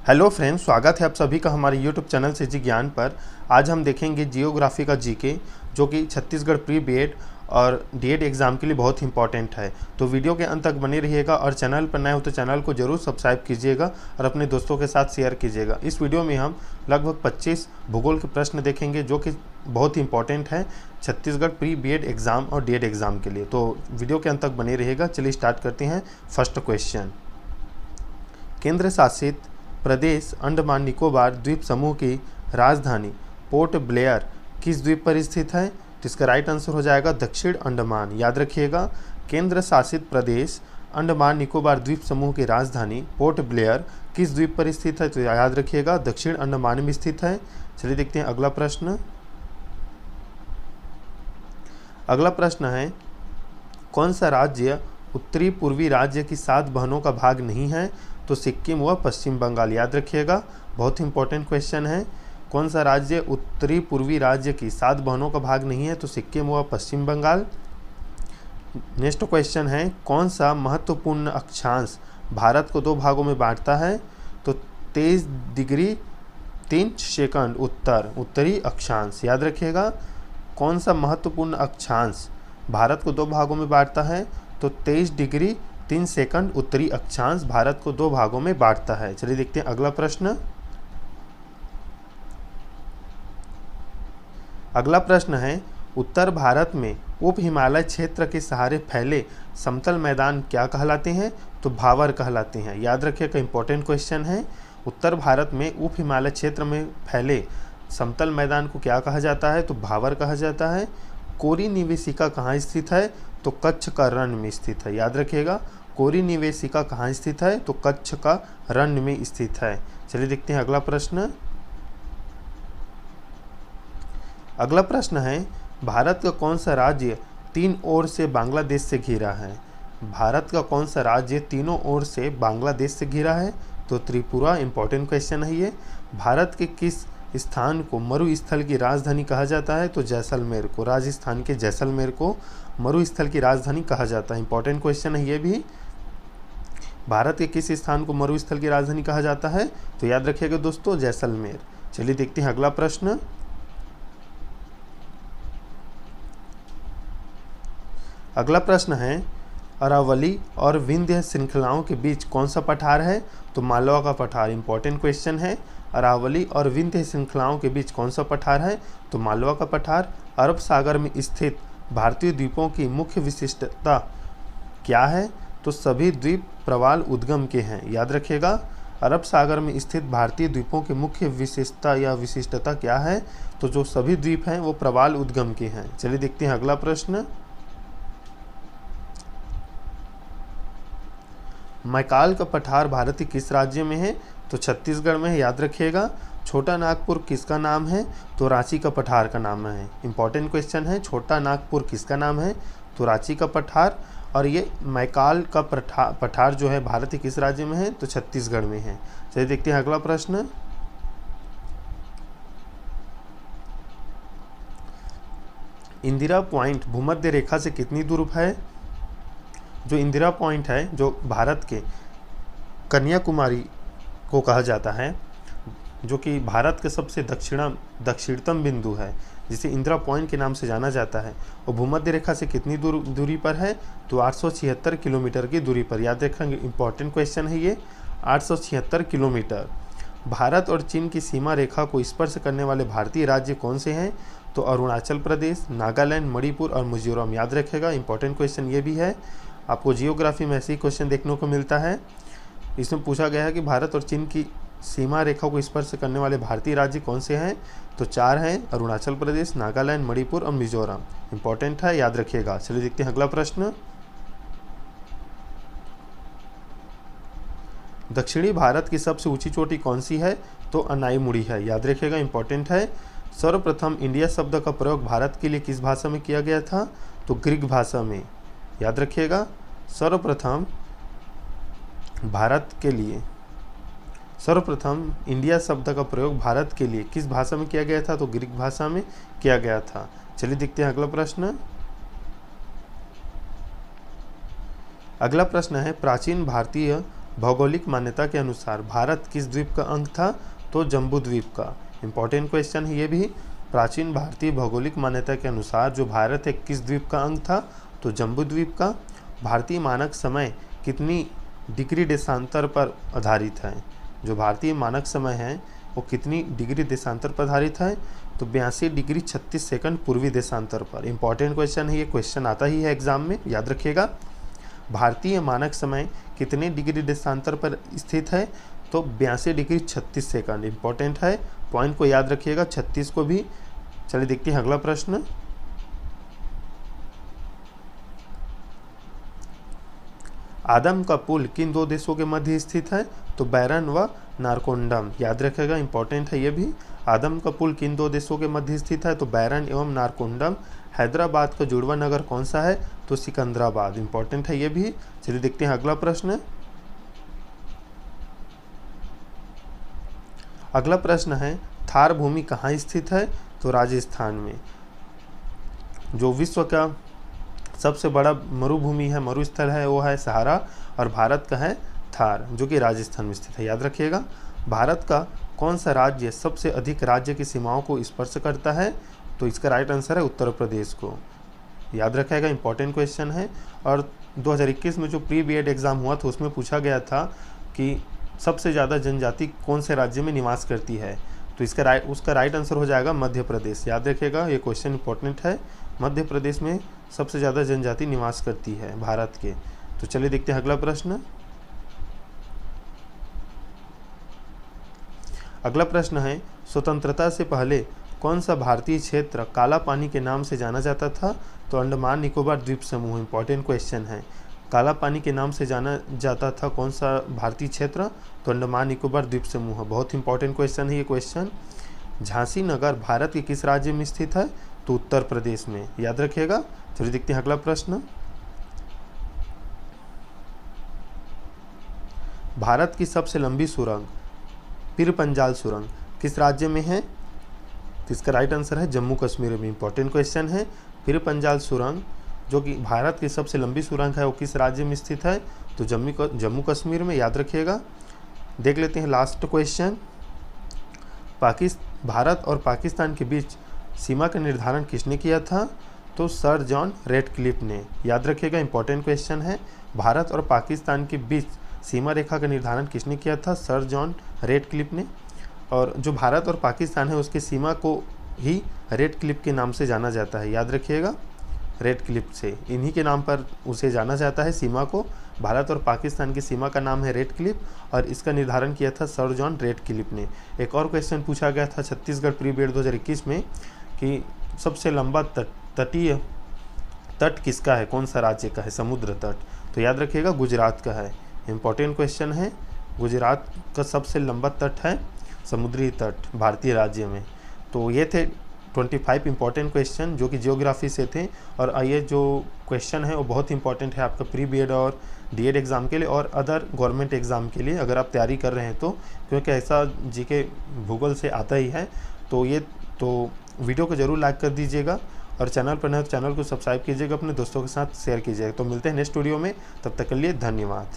Hello friends, स्वागत है आप सभी का हमारे यूट्यूब चैनल से जी ज्ञान पर। आज हम देखेंगे जियोग्राफी का जीके, जो कि छत्तीसगढ़ प्री बीएड और डीएड एग्ज़ाम के लिए बहुत इंपॉर्टेंट है। तो वीडियो के अंत तक बने रहिएगा और चैनल पर नए हो तो चैनल को जरूर सब्सक्राइब कीजिएगा और अपने दोस्तों के साथ शेयर कीजिएगा। इस वीडियो में हम लगभग 25 भूगोल के प्रश्न देखेंगे, जो कि बहुत इंपॉर्टेंट है छत्तीसगढ़ प्री बीएड एग्ज़ाम और डीएड एग्ज़ाम के लिए। तो वीडियो के अंत तक बने रहिएगा। चलिए स्टार्ट करते हैं। फर्स्ट क्वेश्चन, केंद्र शासित प्रदेश अंडमान निकोबार द्वीप समूह की राजधानी पोर्ट ब्लेयर किस द्वीप पर स्थित है? तो इसका राइट आंसर हो जाएगा दक्षिण अंडमान। याद रखिएगा, केंद्र शासित प्रदेश अंडमान निकोबार द्वीप समूह की राजधानी पोर्ट ब्लेयर किस द्वीप पर स्थित है? तो याद रखिएगा दक्षिण अंडमान में स्थित है। चलिए देखते हैं अगला प्रश्न। अगला प्रश्न है, कौन सा राज्य उत्तरी पूर्वी राज्य की 7 बहनों का भाग नहीं है? तो सिक्किम व पश्चिम बंगाल। याद रखिएगा, बहुत इंपॉर्टेंट क्वेश्चन है। कौन सा राज्य उत्तरी पूर्वी राज्य की 7 बहनों का भाग नहीं है? तो सिक्किम व पश्चिम बंगाल। नेक्स्ट क्वेश्चन है, कौन सा महत्वपूर्ण अक्षांश भारत को 2 भागों में बांटता है? तो 23 डिग्री 3 सेकंड उत्तरी अक्षांश। याद रखिएगा, कौन सा महत्वपूर्ण अक्षांश भारत को 2 भागों में बांटता है? तो 23 डिग्री 3 सेकंड उत्तरी अक्षांश भारत को 2 भागों में बांटता है। चलिए देखते हैं अगला प्रश्न। अगला प्रश्न है, उत्तर भारत में उप हिमालय क्षेत्र के सहारे फैले समतल मैदान क्या कहलाते हैं? तो भावर कहलाते हैं। याद रखिएगा, इंपॉर्टेंट क्वेश्चन है। उत्तर भारत में उप हिमालय क्षेत्र में फैले समतल मैदान को क्या कहा जाता है? तो भावर कहा जाता है। कोरी निवेशिका कहाँ स्थित है? तो कच्छ का रण में स्थित है। याद रखिएगा, कोरी निवेशिका कहाँ स्थित है? तो कच्छ का रण में स्थित है। चलिए देखते हैं अगला प्रश्न। अगला प्रश्न है, भारत का कौन सा राज्य 3 ओर से बांग्लादेश से घिरा है? भारत का कौन सा राज्य तीनों ओर से बांग्लादेश से घिरा है? तो त्रिपुरा। इंपॉर्टेंट क्वेश्चन है ये। भारत के किस स्थान को मरुस्थल की राजधानी कहा जाता है? तो जैसलमेर को। राजस्थान के जैसलमेर को मरुस्थल की राजधानी कहा जाता है। इंपॉर्टेंट क्वेश्चन है ये भी। भारत के किस स्थान को मरुस्थल की राजधानी कहा जाता है? तो याद रखिएगा दोस्तों, जैसलमेर। चलिए देखते हैं अगला प्रश्न। अगला प्रश्न है, अरावली और विंध्य श्रृंखलाओं के बीच कौन सा पठार है? तो मालवा का पठार। इंपॉर्टेंट क्वेश्चन है। अरावली और विंध्य श्रृंखलाओं के बीच कौन सा पठार है? तो मालवा का पठार। अरब सागर में स्थित भारतीय द्वीपों की मुख्य विशिष्टता क्या है? तो सभी द्वीप प्रवाल उद्गम के हैं। याद रखिएगा, अरब सागर में स्थित भारतीय द्वीपों की मुख्य विशेषता या विशिष्टता क्या है? तो जो सभी द्वीप हैं वो प्रवाल उद्गम के हैं। चलिए देखते हैं अगला प्रश्न। मैकाल का पठार भारत के किस राज्य में है? तो छत्तीसगढ़ में है। याद रखिएगा, छोटा नागपुर किसका नाम है? तो रांची का पठार का नाम है। इंपॉर्टेंट क्वेश्चन है, छोटा नागपुर किसका नाम है? तो रांची का पठार। और ये मैकाल का पठार जो है भारत के किस राज्य में है? तो छत्तीसगढ़ में है। चलिए देखते हैं अगला प्रश्न। इंदिरा पॉइंट भूमध्य रेखा से कितनी दूर है? जो इंदिरा पॉइंट है, जो भारत के कन्याकुमारी को कहा जाता है, जो कि भारत के सबसे दक्षिणतम बिंदु है, जिसे इंदिरा पॉइंट के नाम से जाना जाता है, और भूमध्य रेखा से कितनी दूरी पर है? तो 876 किलोमीटर की दूरी पर। याद रखेंगे, इंपॉर्टेंट क्वेश्चन है ये। 876 किलोमीटर। भारत और चीन की सीमा रेखा को स्पर्श करने वाले भारतीय राज्य कौन से हैं? तो अरुणाचल प्रदेश, नागालैंड, मणिपुर और मिजोरम। याद रखेगा, इंपॉर्टेंट क्वेश्चन ये भी है। आपको जियोग्राफी में ऐसे ही क्वेश्चन देखने को मिलता है। इसमें पूछा गया है कि भारत और चीन की सीमा रेखा को स्पर्श करने वाले भारतीय राज्य कौन से हैं? तो 4 हैं, अरुणाचल प्रदेश, नागालैंड, मणिपुर और मिजोरम। इंपॉर्टेंट है, याद रखिएगा। चलिए देखते हैं अगला प्रश्न। दक्षिणी भारत की सबसे ऊंची चोटी कौन सी है? तो अनाईमुड़ी है। याद रखिएगा, इंपॉर्टेंट है। सर्वप्रथम इंडिया शब्द का प्रयोग भारत के लिए किस भाषा में किया गया था? तो ग्रीक भाषा में। याद रखिएगा, सर्वप्रथम इंडिया शब्द का प्रयोग भारत के लिए किस भाषा में किया गया था? तो ग्रीक भाषा में किया गया था। चलिए देखते हैं अगला प्रश्न। अगला प्रश्न है, प्राचीन भारतीय भौगोलिक मान्यता के अनुसार भारत किस द्वीप का अंग था? तो जम्बू द्वीप का। इंपॉर्टेंट क्वेश्चन है ये भी। प्राचीन भारतीय भौगोलिक मान्यता के अनुसार जो भारत है किस द्वीप का अंग था? तो जम्बू द्वीप का। भारतीय मानक समय कितनी डिग्री देशांतर पर आधारित है? जो भारतीय मानक समय है वो कितनी डिग्री देशांतर पर आधारित है? तो 82 डिग्री 36 सेकंड पूर्वी देशांतर पर। इंपॉर्टेंट क्वेश्चन है ये, क्वेश्चन आता ही है एग्जाम में, याद रखिएगा। भारतीय मानक समय कितने डिग्री देशांतर पर स्थित है? तो 82 डिग्री 36 सेकंड। इंपॉर्टेंट है, पॉइंट को याद रखिएगा, 36 को भी। चलिए देखते हैं अगला प्रश्न। आदम का पुल किन दो देशों के मध्य स्थित है? तो बैरन व नारकोंडम। याद रखेगा, इंपॉर्टेंट है ये भी। आदम का पुल किन दो देशों के मध्य स्थित है? तो बैरन एवं नारकोंडम। हैदराबाद का जुड़वा नगर कौन सा है? तो सिकंदराबाद। इंपॉर्टेंट है ये भी। चलिए देखते हैं अगला प्रश्न। अगला प्रश्न है, थार भूमि कहाँ स्थित है? तो राजस्थान में। जो विश्व का सबसे बड़ा मरुभूमि है, मरुस्थल है, वो है सहारा, और भारत का है थार, जो कि राजस्थान में स्थित है। याद रखिएगा। भारत का कौन सा राज्य सबसे अधिक राज्य की सीमाओं को स्पर्श करता है? तो इसका राइट आंसर है उत्तर प्रदेश को। याद रखिएगा, इंपॉर्टेंट क्वेश्चन है। और 2021 में जो प्री बीएड एग्ज़ाम हुआ था उसमें पूछा गया था कि सबसे ज़्यादा जनजाति कौन से राज्य में निवास करती है? तो उसका राइट आंसर हो जाएगा मध्य प्रदेश। याद रखिएगा, ये क्वेश्चन इंपॉर्टेंट है। मध्य प्रदेश में सबसे ज़्यादा जनजाति निवास करती है भारत के। तो चलिए देखते हैं अगला प्रश्न। अगला प्रश्न है, स्वतंत्रता से पहले कौन सा भारतीय क्षेत्र काला पानी के नाम से जाना जाता था? तो अंडमान निकोबार द्वीप समूह। इंपॉर्टेंट क्वेश्चन है। काला पानी के नाम से जाना जाता था कौन सा भारतीय क्षेत्र? तो अंडमान निकोबार द्वीप समूह। बहुत इंपॉर्टेंट क्वेश्चन है ये क्वेश्चन। झांसी नगर भारत के किस राज्य में स्थित है? तो उत्तर प्रदेश में। याद रखिएगा। चलिए देखते हैं अगला प्रश्न। भारत की सबसे लंबी सुरंग पीरपंजाल सुरंग किस राज्य में है? तो इसका राइट आंसर है जम्मू कश्मीर में। इंपॉर्टेंट क्वेश्चन है। पीरपंजाल सुरंग जो कि भारत की सबसे लंबी सुरंग है वो किस राज्य में स्थित है? तो जम्मू कश्मीर में। याद रखिएगा। देख लेते हैं लास्ट क्वेश्चन। भारत और पाकिस्तान के बीच सीमा का निर्धारण किसने किया था? तो सर जॉन रेडक्लिफ ने। याद रखिएगा, इंपॉर्टेंट क्वेश्चन है। भारत और पाकिस्तान के बीच सीमा रेखा का निर्धारण किसने किया था? सर जॉन रेडक्लिफ ने। और जो भारत और पाकिस्तान है उसकी सीमा को ही रेडक्लिफ के नाम से जाना जाता है। याद रखिएगा, रेडक्लिफ से, इन्हीं के नाम पर उसे जाना जाता है सीमा को। भारत और पाकिस्तान की सीमा का नाम है रेडक्लिफ और इसका निर्धारण किया था सर जॉन रेडक्लिफ ने। एक और क्वेश्चन पूछा गया था छत्तीसगढ़ प्री बीएड 2021 में कि सबसे लंबा तटीय तट किसका है, कौन सा राज्य का है समुद्र तट? तो याद रखिएगा गुजरात का है। इंपॉर्टेंट क्वेश्चन है। गुजरात का सबसे लंबा तट है समुद्री तट भारतीय राज्य में। तो ये थे 25 इंपॉर्टेंट क्वेश्चन जो कि जियोग्राफी से थे। और ये जो क्वेश्चन है वो बहुत इंपॉर्टेंट है आपका प्री बीएड और डीएड एग्ज़ाम के लिए और अदर गवर्नमेंट एग्ज़ाम के लिए अगर आप तैयारी कर रहे हैं तो, क्योंकि ऐसा जीके भूगोल से आता ही है। तो वीडियो को ज़रूर लाइक कर दीजिएगा और चैनल पर नए तो चैनल को सब्सक्राइब कीजिएगा, अपने दोस्तों के साथ शेयर कीजिएगा। तो मिलते हैं नेक्स्ट वीडियो में, तब तक के लिए धन्यवाद।